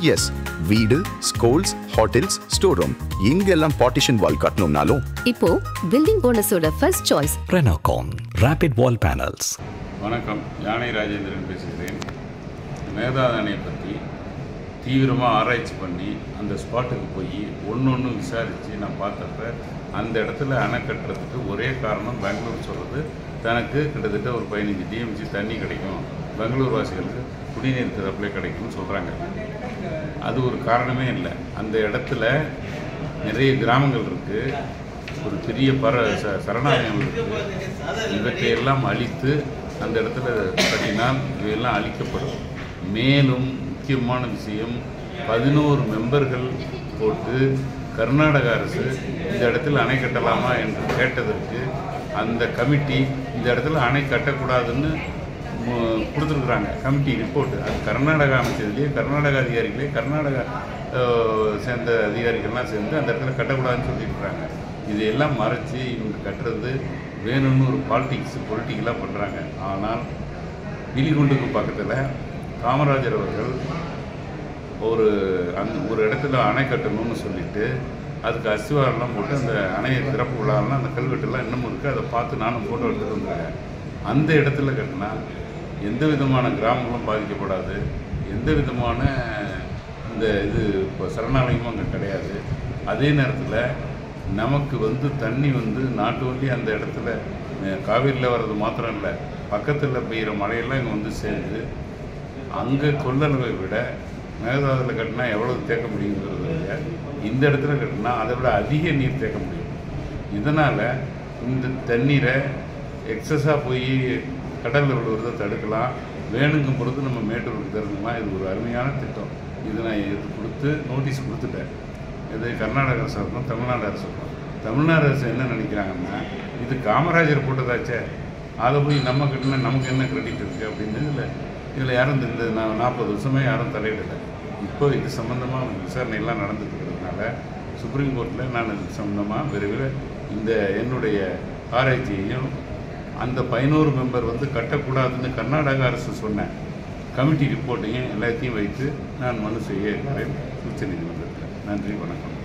S, வீடு, schools, hotels, store room எங்கெல்லாம் partition wall கட்டணும்னாலும் இப்போ பில்டிங் ஓனர்ஸோட first choice Renocon rapid wall panels. வணக்கம், யானை ராஜேந்திரன் பேசுகிறேன். மேகதாது பற்றி தீவிரமாக ஆராய்ச்சி பண்ணி அந்த ஸ்பாட்டுக்கு போய் ஒன்று விசாரித்து நான் பார்த்தப்ப அந்த இடத்துல அணை கட்டுறதுக்கு ஒரே காரணம் பெங்களூர் சொல்கிறது, தனக்கு கிட்டத்தட்ட ஒரு 15 டிஎம்சி தண்ணி கிடைக்கும், பெங்களூர் வாசிகளுக்கு குடிநீர் திறப்பிலே கிடைக்கும்னு சொல்கிறாங்க. அது ஒரு காரணமே இல்லை. அந்த இடத்துல நிறைய கிராமங்கள் இருக்குது, ஒரு பெரிய சரணாலயம் இருக்குது. இவற்றையெல்லாம் அழித்து அந்த இடத்துல கட்டினால் இவையெல்லாம் அழிக்கப்படும். மேலும் முக்கியமான விஷயம், 11 மெம்பர்கள் போட்டு கர்நாடக அரசு இந்த இடத்துல அணை கட்டலாமா என்று கேட்டதற்கு அந்த கமிட்டி இந்த இடத்துல அணை கட்டக்கூடாதுன்னு கொடுத்துருக்குறாங்க. கமிட்டி ரிப்போர்ட்டு அது கர்நாடகா அமைச்சதுலேயே கர்நாடக அதிகாரிகளே கர்நாடகா சேர்ந்த அதிகாரிகள்லாம் சேர்ந்து அந்த இடத்துல கட்டக்கூடாதுன்னு சொல்லியிருக்கிறாங்க. இதையெல்லாம் மறைச்சி இவங்க கட்டுறது வேணும்னு ஒரு பொலிட்டிக்கலாக பண்ணுறாங்க. ஆனால் விலிகுண்டுக்கு பக்கத்தில் காமராஜர் அவர்கள் ஒரு இடத்துல அணை கட்டணும்னு சொல்லிட்டு அதுக்கு அஸ்திவாரம்லாம் போட்டு அந்த அணையை திறப்பு விழாலாம் அந்த கல்வெட்டுலாம் இன்னமும் இருக்குது. அதை பார்த்து நானும் ஃபோட்டோ எடுத்துகிட்டு வந்துருக்கேன். அந்த இடத்துல கட்டினா எந்த விதமான கிராமங்களும் பாதிக்கப்படாது, எந்த விதமான இந்த இப்போ சரணாலயமும் அங்கே கிடையாது. அதே நேரத்தில் நமக்கு தண்ணி நாட்டு வழி அந்த இடத்துல காவேரியில் வர்றது மாத்திரம் இல்லை, பக்கத்தில் பெய்கிற மழையெல்லாம் இங்கே சேர்ந்து அங்கே கொள்ளளவை விட மேகதாதுல கட்டினா எவ்வளவு தேக்க முடியுங்கிறத விட இந்த இடத்துல கட்டினா அதை விட அதிக நீர் தேக்க முடியும். இதனால் இந்த தண்ணீரை எக்ஸஸாக போய் கடலில் விழுவதை தடுக்கலாம். வேணுங்கும் பொழுது நம்ம மேட்டூருக்கு திறந்துக்கலாம். இது ஒரு அருமையான திட்டம். இது நான் நோட்டீஸ் கொடுத்துட்டேன். இது கர்நாடக அரசுக்கும் தமிழ்நாடு அரசுக்கும். தமிழ்நாடு அரசு என்ன நினைக்கிறாங்கன்னா, இது காமராஜர் போட்டதாச்சே, அதை போய் நம்ம கட்டினா நமக்கு என்ன கிரெடிட் இருக்குது அப்படின்னு இதில் யாரும் இந்த 40 வருஷமே யாரும் தலையிடலை. இப்போ இது சம்மந்தமாக விசாரணையெல்லாம் நடந்துட்டு இருக்கிறதுனால சுப்ரீம் கோர்ட்டில் நான் இது சம்மந்தமாக விரைவில் இந்த என்னுடைய ஆராய்ச்சியையும் அந்த 11 மெம்பர் கட்டக்கூடாதுன்னு கர்நாடக அரசு சொன்ன கமிட்டி ரிப்போர்ட்டையும் எல்லாத்தையும் வைத்து நான் மனு செய்ய இருக்கிறேன் உச்சநீதிமன்றத்தில். நன்றி, வணக்கம்.